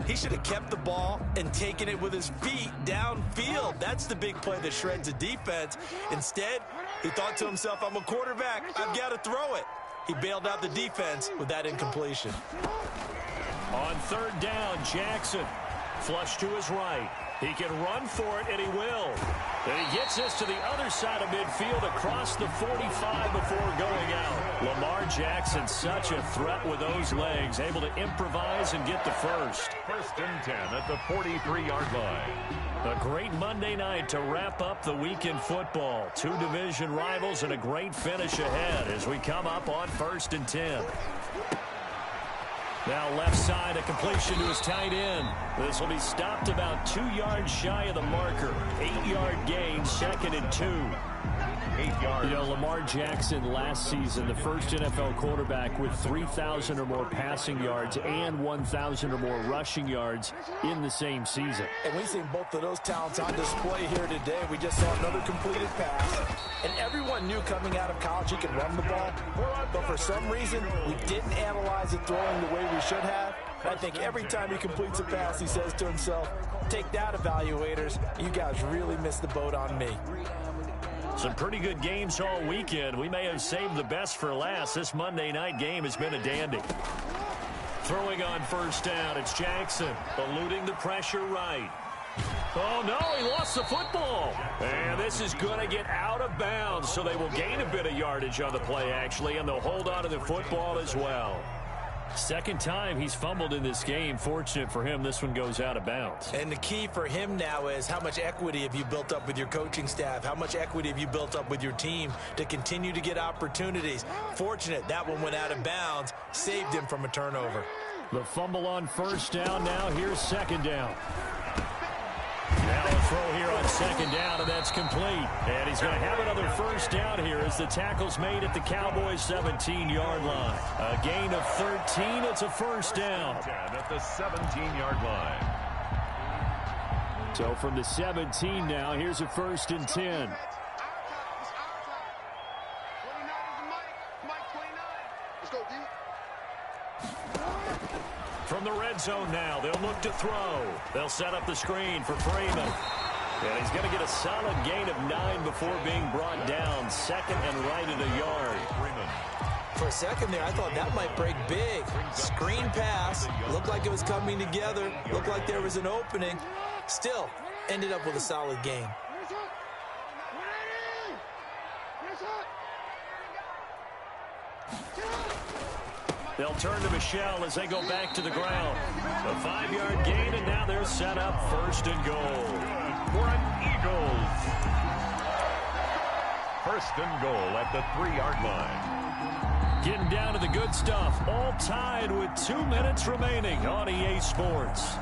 he should have kept the ball and taken it with his feet downfield. That's the big play that shreds the defense. Instead, he thought to himself, I'm a quarterback. I've got to throw it. He bailed out the defense with that incompletion. On third down, Jackson. Flush to his right. He can run for it, and he will. And he gets this to the other side of midfield across the 45 before going out. Lamar Jackson, such a threat with those legs, able to improvise and get the first. First and 10 at the 43-yard line. A great Monday night to wrap up the week in football. 2 division rivals and a great finish ahead as we come up on first and 10. Now left side, a completion to his tight end. This will be stopped about 2 yards shy of the marker. 8-yard gain, second and 2. 8 yards. You know, Lamar Jackson last season, the first NFL quarterback with 3,000 or more passing yards and 1,000 or more rushing yards in the same season. And we've seen both of those talents on display here today. We just saw another completed pass. And everyone knew coming out of college he could run the ball. But for some reason, we didn't analyze it throwing the way we should have. And I think every time he completes a pass, he says to himself, take that, evaluators. You guys really missed the boat on me. Some pretty good games all weekend. We may have saved the best for last. This Monday night game has been a dandy. Throwing on first down, it's Jackson. Eluding the pressure right. Oh, no, he lost the football. And this is going to get out of bounds, so they will gain a bit of yardage on the play, actually, and they'll hold on to the football as well. Second time he's fumbled in this game. Fortunate for him, this one goes out of bounds. And the key for him now is how much equity have you built up with your coaching staff? How much equity have you built up with your team to continue to get opportunities? Fortunate that one went out of bounds, saved him from a turnover. The fumble on first down. Now here's second down. Now a throw here on second down, and that's complete. And he's going to have another first down here as the tackle's made at the Cowboys' 17-yard line. A gain of 13. It's a first down. At the 17-yard line. So from the 17 now, here's a first and 10. From the red zone now, they'll look to throw. They'll set up the screen for Freeman. And he's going to get a solid gain of 9 before being brought down. Second and right at a yard. For a second there, I thought that might break big. Screen pass. Looked like it was coming together. Looked like there was an opening. Still, ended up with a solid gain. They'll turn to Michel as they go back to the ground. A 5-yard gain, and now they're set up first and goal. Run Eagles. First and goal at the 3-yard line. Getting down to the good stuff. All tied with 2 minutes remaining on EA Sports.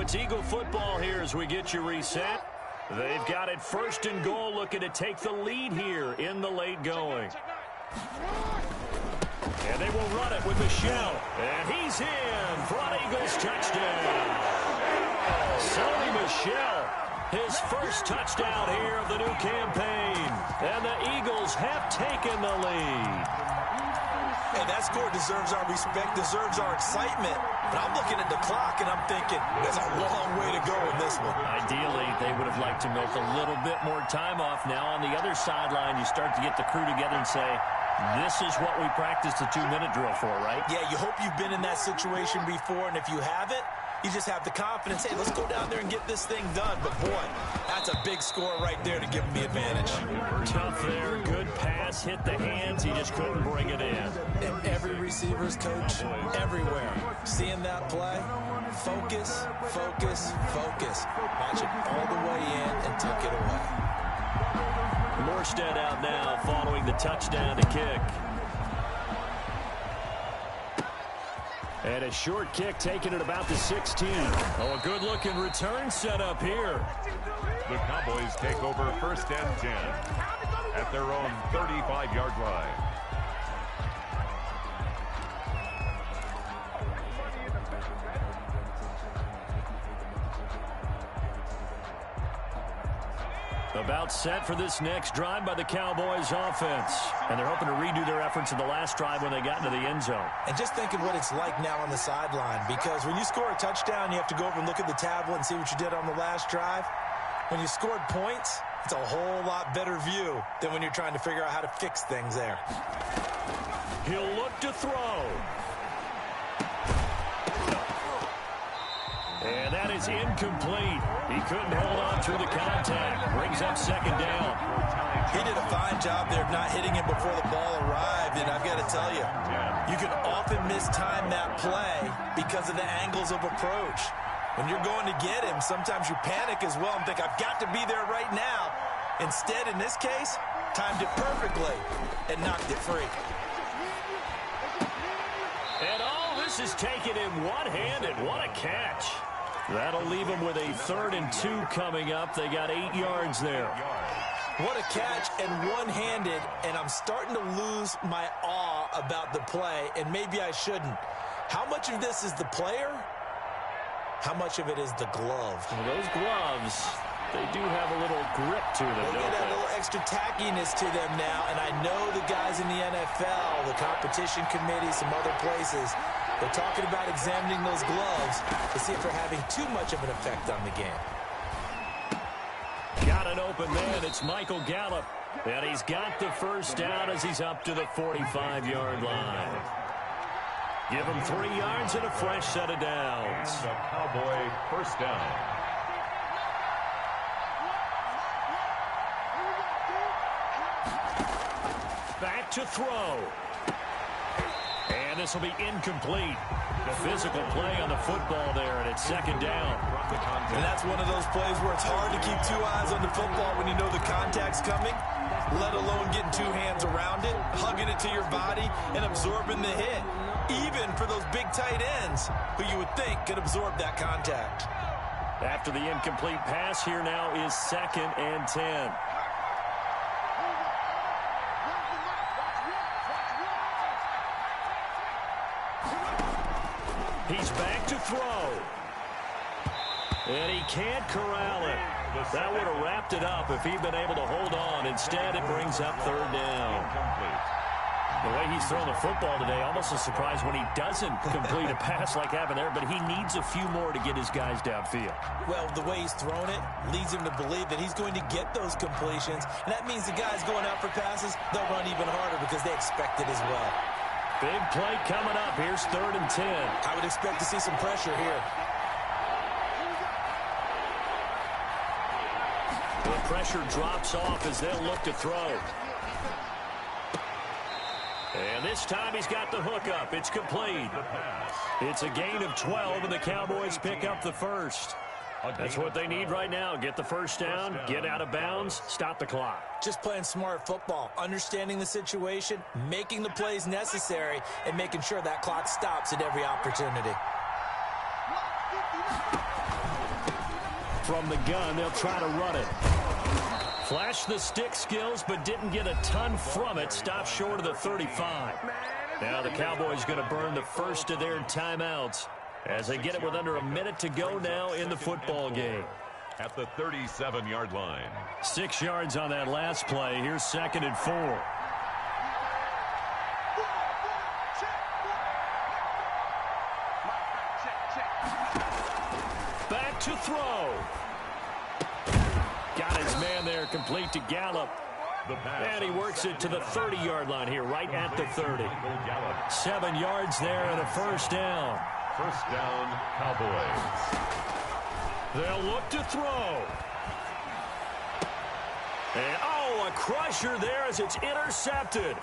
it's Eagle football here as we get you reset. They've got it 1st and goal, looking to take the lead here in the late going. And they will run it with Michelle. And he's in for an Eagles touchdown. Sonny Michel, his first touchdown here of the new campaign. And the Eagles have taken the lead. Hey, that score deserves our respect, deserves our excitement. But I'm looking at the clock, and I'm thinking, there's a long way to go in this one. Ideally, they would have liked to milk a little bit more time off. Now on the other sideline, you start to get the crew together and say, this is what we practiced the 2-minute drill for, right? Yeah, you hope you've been in that situation before, and if you haven't, you just have the confidence, hey, let's go down there and get this thing done. But, boy, that's a big score right there to give them the advantage. Tough there, good pass, hit the hands, he just couldn't bring it in. And every receiver's coach, everywhere, seeing that play, focus, focus, focus. Watch it all the way in and tuck it away. Morstead out now following the touchdown to kick. And a short kick taken at about the 16. Oh, a good-looking return set up here. The Cowboys take over 1st and 10 at their own 35-yard line. About set for this next drive by the Cowboys offense. And they're hoping to redo their efforts in the last drive when they got into the end zone. And just think of what it's like now on the sideline, because when you score a touchdown, you have to go over and look at the tablet and see what you did on the last drive. When you scored points, it's a whole lot better view than when you're trying to figure out how to fix things there. He'll look to throw. And that is incomplete. He couldn't hold on through the contact. Brings up 2nd down. He did a fine job there of not hitting him before the ball arrived, and I've got to tell you, you can often mistime that play because of the angles of approach. When you're going to get him, sometimes you panic as well and think, I've got to be there right now. Instead, in this case, timed it perfectly and knocked it free. And all this is taken in one-handed. What a catch. That'll leave them with a 3rd and 2 coming up. They got 8 yards there. What a catch and one-handed, and I'm starting to lose my awe about the play, and maybe I shouldn't. How much of this is the player? How much of it is the glove? Well, those gloves, they do have a little grip to them, They don't get a they? little extra tackiness to them now, and I know the guys in the NFL, the competition committee, some other places, they're talking about examining those gloves to see if they're having too much of an effect on the game. Got it open man. It's Michael Gallup. And he's got the 1st down as he's up to the 45-yard line. Give him 3 yards and a fresh set of downs. The Cowboy 1st down. Back to throw. And this will be incomplete. The physical play on the football there, and it's 2nd down. And that's one of those plays where it's hard to keep 2 eyes on the football when you know the contact's coming, let alone getting 2 hands around it, hugging it to your body, and absorbing the hit. Even for those big tight ends who you would think could absorb that contact. After the incomplete pass, here now is 2nd and 10. He's back to throw. And he can't corral it. That would have wrapped it up if he'd been able to hold on. Instead, it brings up 3rd down. The way he's thrown the football today, almost a surprise when he doesn't complete a pass like happened there, but he needs a few more to get his guys downfield. Well, the way he's thrown it leads him to believe that he's going to get those completions, and that means the guys going out for passes, they'll run even harder because they expect it as well. Big play coming up. Here's 3rd and 10. I would expect to see some pressure here. The pressure drops off as they'll look to throw. And this time he's got the hookup. It's complete. It's a gain of 12, and the Cowboys pick up the 1st. That's what they need right now. Get the 1st down, get out of bounds, stop the clock. Just playing smart football, understanding the situation, making the plays necessary, and making sure that clock stops at every opportunity. From the gun, they'll try to run it. Flashed the stick skills, but didn't get a ton from it. Stopped short of the 35. Now the Cowboys going to burn the first of their timeouts as they get it with under a minute to go now in the football game. At the 37-yard line. 6 yards on that last play. Here's 2nd and 4. Back to throw. Got his man there, complete to Gallup. And he works it to the 30-yard line here, right at the 30. 7 yards there and a first down. First down, Cowboys. They'll look to throw. And, a crusher there as it's intercepted.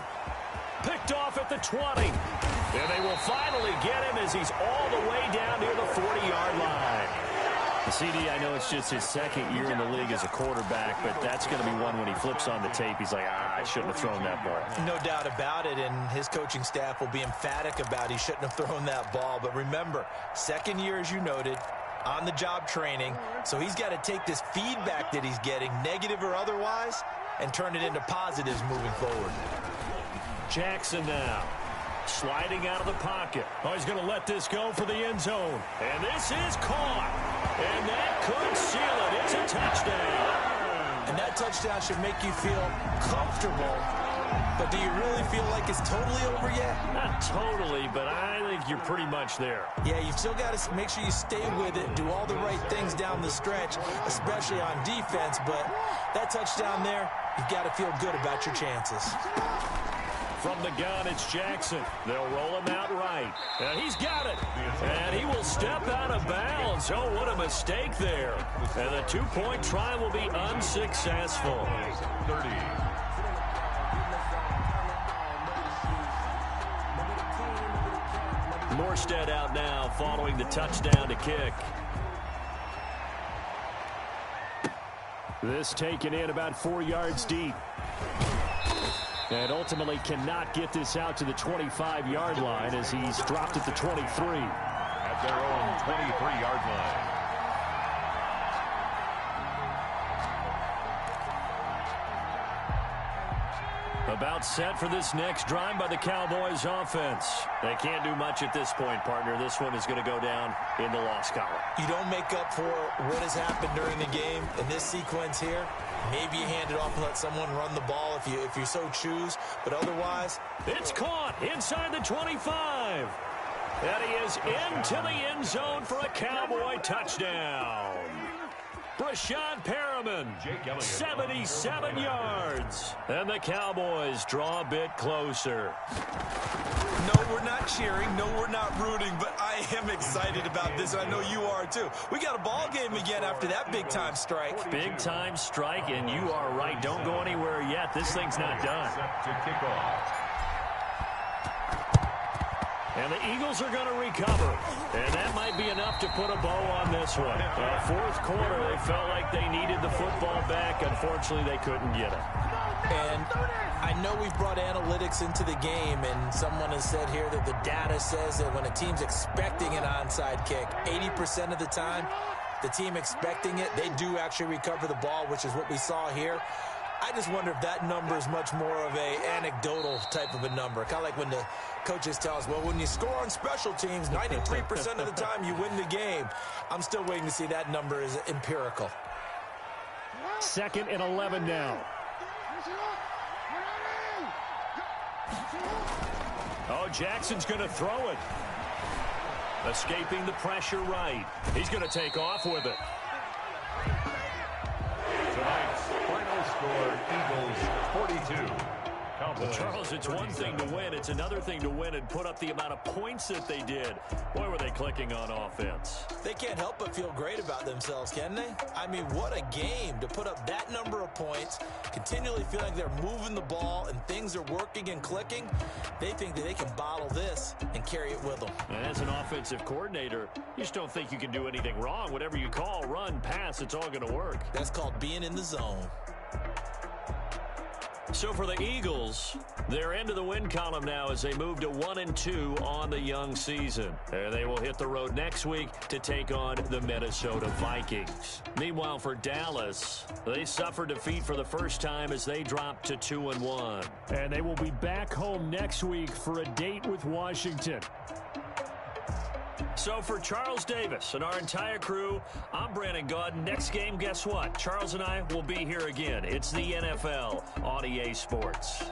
Picked off at the 20. And they will finally get him as he's all the way down near the 40-yard line. The CD, I know it's just his second year in the league as a quarterback, but that's going to be one when he flips on the tape. He's like, I shouldn't have thrown that ball. No doubt about it, and his coaching staff will be emphatic about he shouldn't have thrown that ball. But remember, second year, as you noted, on-the-job training, so he's got to take this feedback that he's getting, negative or otherwise, and turn it into positives moving forward. Jackson now. Sliding out of the pocket. He's going to let this go for the end zone. And this is caught. And that could seal it. It's a touchdown. And that touchdown should make you feel comfortable. But do you really feel like it's totally over yet? Not totally, but I think you're pretty much there. Yeah, you've still got to make sure you stay with it, do all the right things down the stretch, especially on defense. But that touchdown there, you've got to feel good about your chances. From the gun, it's Jackson. They'll roll him out right. And he's got it. And he will step out of bounds. Oh, what a mistake there. And the two-point try will be unsuccessful. 30. Morstead out now following the touchdown to kick. This taken in about 4 yards deep. And ultimately cannot get this out to the 25-yard line as he's dropped at the 23. At their own 23-yard line. About set for this next drive by the Cowboys offense. They can't do much at this point, partner. This one is going to go down in the loss column. You don't make up for what has happened during the game in this sequence here. Maybe you hand it off and let someone run the ball if you so choose. But otherwise, it's caught inside the 25. And he is into the end zone for a Cowboy touchdown. Brashad Perriman, 77 yards. And the Cowboys draw a bit closer. No, we're not cheering. No, we're not rooting. But I am excited about this. I know you are, too. We got a ball game again after that big-time strike. Big-time strike, and you are right. Don't go anywhere yet. This thing's not done. Set to kick off. And the Eagles are going to recover. And that might be enough to put a bow on this one. Fourth quarter, they felt like they needed the football back. Unfortunately, they couldn't get it. And I know we've brought analytics into the game, and someone has said here that the data says that when a team's expecting an onside kick, 80% of the time, the team expecting it, they do actually recover the ball, which is what we saw here. I just wonder if that number is much more of a anecdotal type of a number. Kind of like when the coaches tell us, well, when you score on special teams, 93% of the time you win the game. I'm still waiting to see that number is empirical. 2nd and 11 now. Oh, Jackson's going to throw it. Escaping the pressure right. He's going to take off with it. Tonight's final score, Eagles 42. Well, Charles, it's one thing to win. It's another thing to win and put up the amount of points that they did. Boy, were they clicking on offense. They can't help but feel great about themselves, can they? I mean, what a game to put up that number of points, continually feeling like they're moving the ball and things are working and clicking. They think that they can bottle this and carry it with them. And as an offensive coordinator, you just don't think you can do anything wrong. Whatever you call, run, pass, it's all going to work. That's called being in the zone. So for the Eagles, they're into the win column now as they move to 1-2 on the young season. And they will hit the road next week to take on the Minnesota Vikings. Meanwhile, for Dallas, they suffered defeat for the first time as they dropped to 2-1. And they will be back home next week for a date with Washington. So for Charles Davis and our entire crew, I'm Brandon Gaudin. Next game, guess what? Charles and I will be here again. It's the NFL on EA Sports.